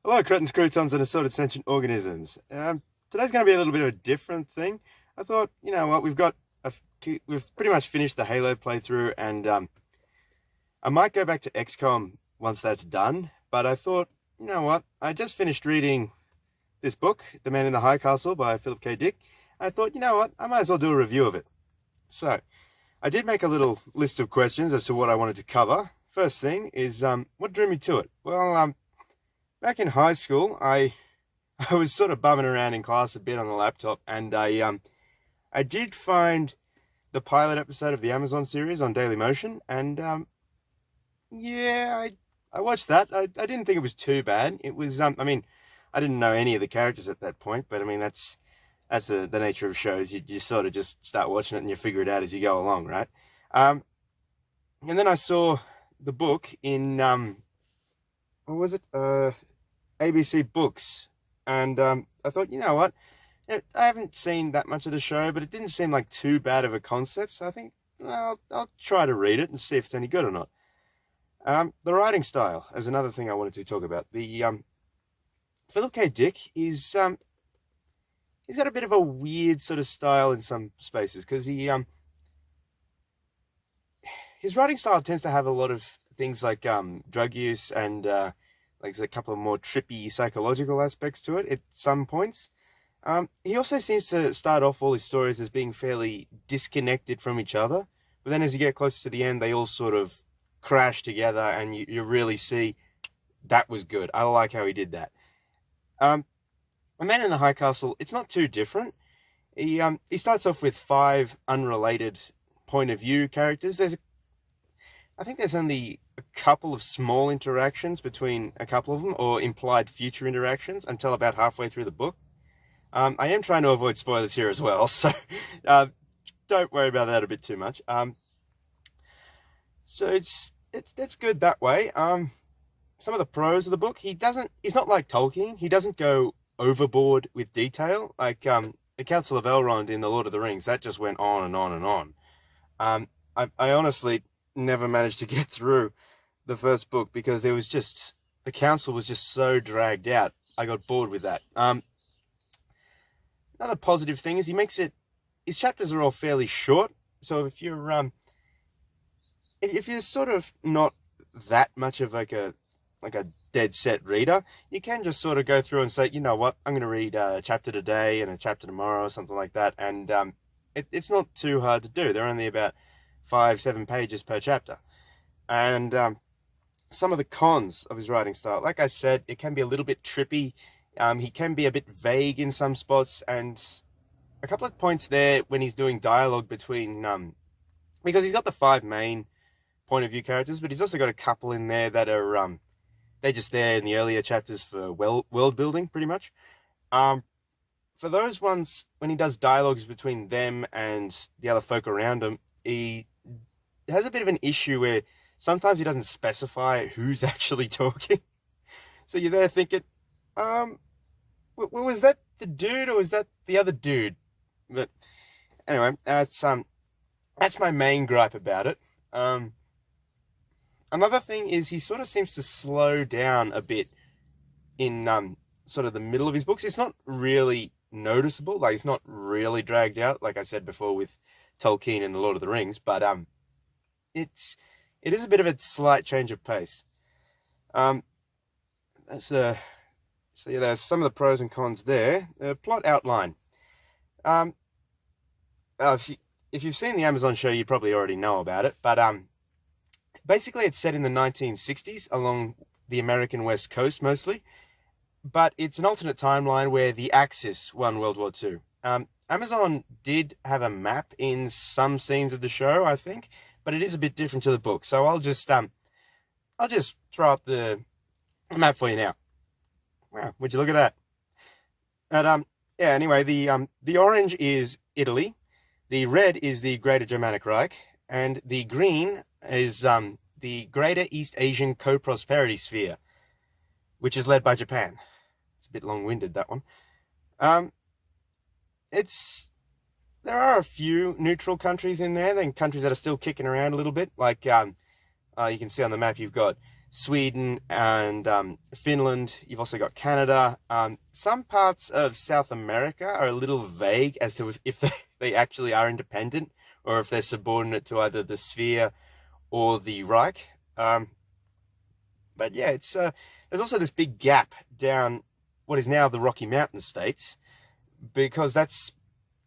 Hello, cretins, croutons, and assorted sentient organisms. Today's going to be a little bit of a different thing. I thought, you know what, we've pretty much finished the Halo playthrough, and I might go back to XCOM once that's done. But I thought, you know what, I just finished reading this book, The Man in the High Castle by Philip K. Dick. I thought, you know what, I might as well do a review of it. So, I did make a little list of questions as to what I wanted to cover. First thing is, what drew me to it? Well, back in high school, I was sort of bumming around in class a bit on the laptop, and I did find the pilot episode of the Amazon series on Dailymotion, and yeah, I watched that. I didn't think it was too bad. It was I mean, I didn't know any of the characters at that point, but I mean that's the nature of shows. You sort of just start watching it and you figure it out as you go along, right? And then I saw the book in what was it? ABC Books, and I thought, you know what, I haven't seen that much of the show, but it didn't seem like too bad of a concept, so I think, well, I'll try to read it and see if it's any good or not. The writing style is another thing I wanted to talk about. The Philip K. Dick is he's got a bit of a weird sort of style in some spaces, because his writing style tends to have a lot of things like drug use and like there's a couple of more trippy psychological aspects to it at some points. He also seems to start off all his stories as being fairly disconnected from each other, but then as you get closer to the end, they all sort of crash together, and you really see that was good. I like how he did that. A Man in the High Castle, it's not too different. He starts off with 5 unrelated point of view characters. I think there's only a couple of small interactions between a couple of them, or implied future interactions, until about halfway through the book. I am trying to avoid spoilers here as well, so don't worry about that a bit too much. So it's good that way. Some of the pros of the book, he's not like Tolkien. He doesn't go overboard with detail, like the Council of Elrond in The Lord of the Rings. That just went on and on and on. I honestly never managed to get through the first book because the council was just so dragged out. I got bored with that. Another positive thing is his chapters are all fairly short. So if you're sort of not that much of like a dead set reader, you can just sort of go through and say, you know what, I'm going to read a chapter today and a chapter tomorrow or something like that. And it's not too hard to do. They're only about 5-7 pages per chapter. And some of the cons of his writing style, like I said, it can be a little bit trippy. He can be a bit vague in some spots, and a couple of points there when he's doing dialogue between because he's got the 5 main point of view characters, but he's also got a couple in there that are they're just there in the earlier chapters for world building, pretty much. For those ones, when he does dialogues between them and the other folk around him, he has a bit of an issue where sometimes he doesn't specify who's actually talking. So you're there thinking, was that the dude or was that the other dude? But anyway, that's my main gripe about it. Another thing is he sort of seems to slow down a bit in sort of the middle of his books. It's not really noticeable, like it's not really dragged out, like I said before with Tolkien and The Lord of the Rings, but it is a bit of a slight change of pace. So yeah, there's some of the pros and cons there. Plot outline. If you've seen the Amazon show, you probably already know about it, but basically it's set in the 1960s along the American West Coast mostly, but it's an alternate timeline where the Axis won World War II. Amazon did have a map in some scenes of the show, I think, but it is a bit different to the book. So I'll just throw up the map for you now. Wow, would you look at that? But yeah, anyway, the orange is Italy, the red is the Greater Germanic Reich, and the green is the Greater East Asian Co-Prosperity Sphere, which is led by Japan. It's a bit long-winded, that one. There are a few neutral countries in there, and countries that are still kicking around a little bit. Like you can see on the map, you've got Sweden and Finland. You've also got Canada. Some parts of South America are a little vague as to if they actually are independent or if they're subordinate to either the Sphere or the Reich. But yeah, it's there's also this big gap down what is now the Rocky Mountain states, because that's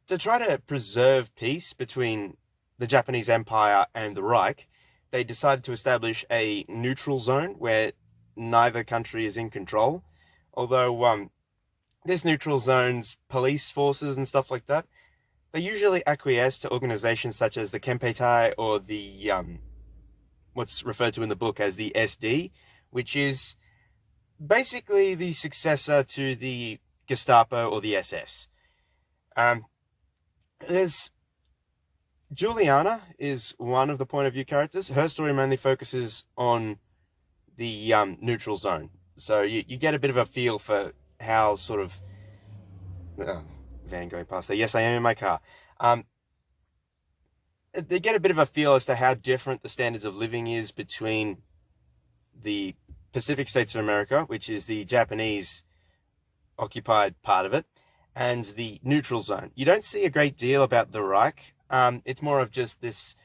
to try to preserve peace between the Japanese Empire and the Reich. They decided to establish a neutral zone where neither country is in control. Although this neutral zone's police forces and stuff like that, they usually acquiesce to organizations such as the Kempeitai or the what's referred to in the book as the SD, which is basically the successor to the Gestapo or the SS. There's Juliana is one of the point of view characters. Her story mainly focuses on the neutral zone, so you get a bit of a feel for how sort of van going past there. Yes, I am in my car. They get a bit of a feel as to how different the standards of living is between the Pacific States of America, which is the Japanese occupied part of it, and the neutral zone. You don't see a great deal about the Reich. It's more of just this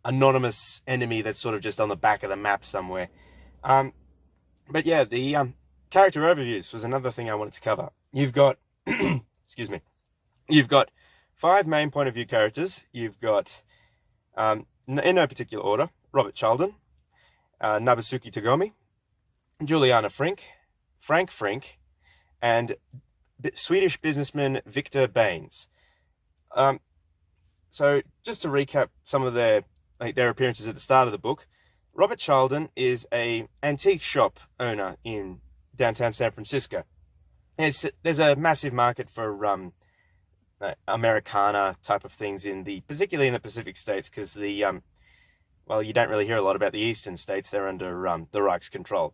anonymous enemy that's sort of just on the back of the map somewhere. But yeah, the character overviews was another thing I wanted to cover. You've got, excuse me, you've got 5 main point of view characters. You've got, in no particular order, Robert Chalden, Nobusuke Togomi, Juliana Frink, Frank Frink, and Swedish businessman Victor Baines. So just to recap some of their appearances at the start of the book, Robert Chalden is a antique shop owner in downtown San Francisco. There's a massive market for Americana type of things particularly in the Pacific States, because you don't really hear a lot about the Eastern States. They're under the Reich's control.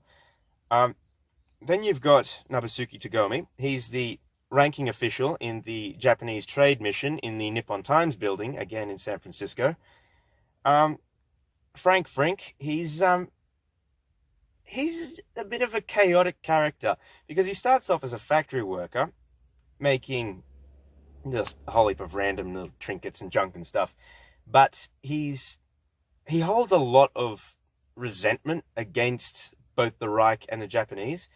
Then you've got Nobusuke Togomi. He's the ranking official in the Japanese trade mission in the Nippon Times building, again in San Francisco. Frank Frink, he's a bit of a chaotic character, because he starts off as a factory worker, making just a whole heap of random little trinkets and junk and stuff. But he holds a lot of resentment against both the Reich and the Japanese.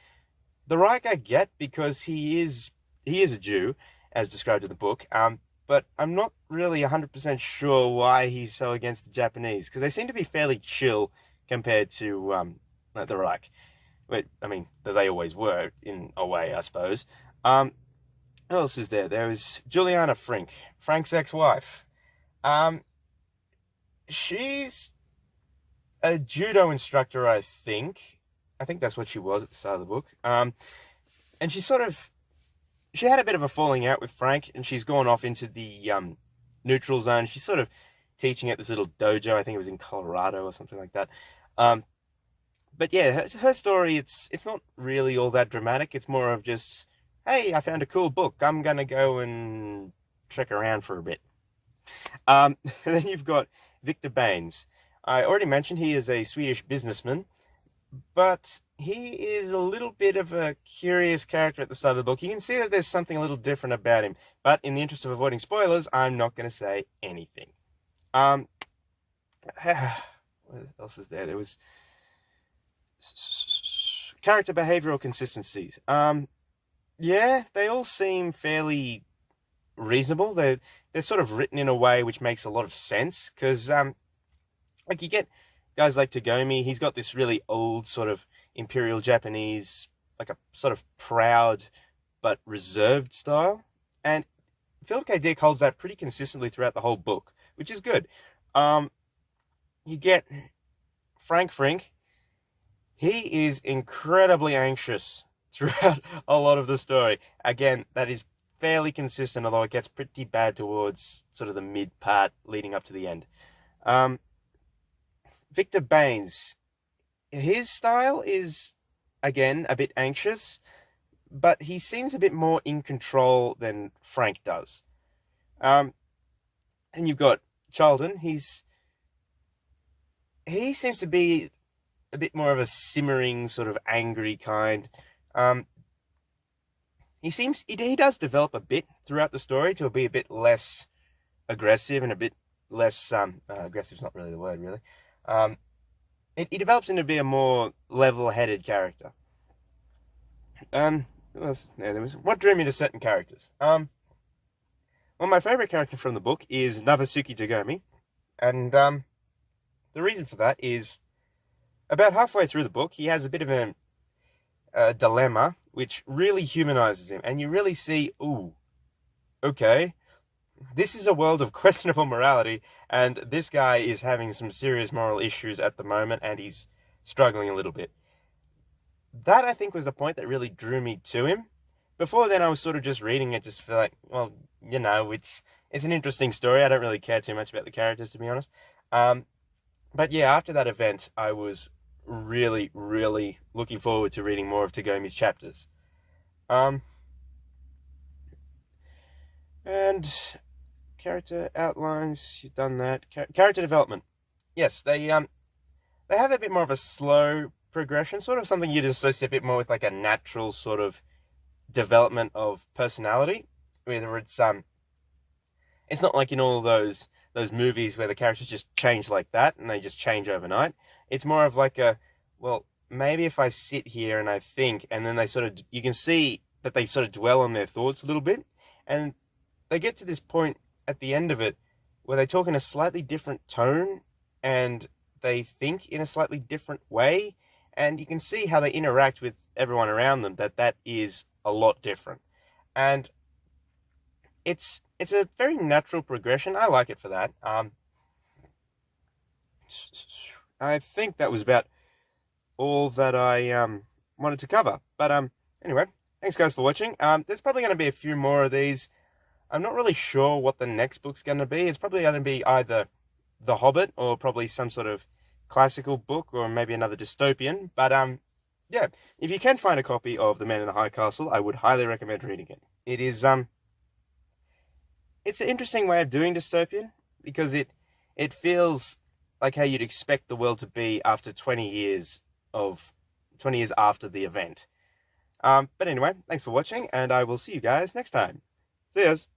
The Reich I get, because he is a Jew, as described in the book, but I'm not really 100% sure why he's so against the Japanese, because they seem to be fairly chill compared to the Reich. But, I mean, they always were, in a way, I suppose. Who else is there? There is Juliana Frink, Frank's ex-wife. She's a judo instructor, I think. I think that's what she was at the start of the book. And she had a bit of a falling out with Frank, and she's gone off into the neutral zone. She's sort of teaching at this little dojo. I think it was in Colorado or something like that. But yeah, her story, it's not really all that dramatic. It's more of just, hey, I found a cool book. I'm going to go and trek around for a bit. And then you've got Victor Baines. I already mentioned he is a Swedish businessman, but he is a little bit of a curious character at the start of the book. You can see that there's something a little different about him, but in the interest of avoiding spoilers, I'm not going to say anything. What else is there? There was character behavioral consistencies. Yeah, they all seem fairly reasonable. They're sort of written in a way which makes a lot of sense, because you get guys like Togomi. He's got this really old sort of Imperial Japanese, like a sort of proud but reserved style, and Philip K. Dick holds that pretty consistently throughout the whole book, which is good. You get Frank Frink. He is incredibly anxious throughout a lot of the story. Again, that is fairly consistent, although it gets pretty bad towards sort of the mid part leading up to the end. Victor Baines, his style is, again, a bit anxious, but he seems a bit more in control than Frank does. And you've got Chalden. He seems to be a bit more of a simmering, sort of angry kind. He does develop a bit throughout the story to be a bit less aggressive and a bit less aggressive's not really the word, really. He develops into be a more level-headed character. What drew me to certain characters? Well, my favorite character from the book is Nabasuki Togomi, and the reason for that is about halfway through the book, he has a bit of a dilemma which really humanizes him, and you really see, ooh, okay, this is a world of questionable morality, and this guy is having some serious moral issues at the moment, and he's struggling a little bit. That, I think, was the point that really drew me to him. Before then, I was sort of just reading it, just feel like, well, you know, it's an interesting story. I don't really care too much about the characters, to be honest. But yeah, after that event, I was really, really looking forward to reading more of Tagomi's chapters. And character outlines, you've done that. Character development. Yes, they have a bit more of a slow progression, sort of something you'd associate a bit more with like a natural sort of development of personality. Whether it's not like in all those movies where the characters just change like that and they just change overnight. It's more of like well, maybe if I sit here and I think, and then you can see that they sort of dwell on their thoughts a little bit, and they get to this point at the end of it where they talk in a slightly different tone and they think in a slightly different way, and you can see how they interact with everyone around them, that is a lot different. And it's a very natural progression. I like it for that. I think that was about all that I wanted to cover. But anyway, thanks guys for watching. There's probably going to be a few more of these. I'm not really sure what the next book's going to be. It's probably going to be either The Hobbit or probably some sort of classical book or maybe another dystopian. But yeah, if you can find a copy of The Man in the High Castle, I would highly recommend reading it. It is it's an interesting way of doing dystopian because it feels like how you'd expect the world to be after 20 years after the event. But anyway, thanks for watching, and I will see you guys next time. See yas.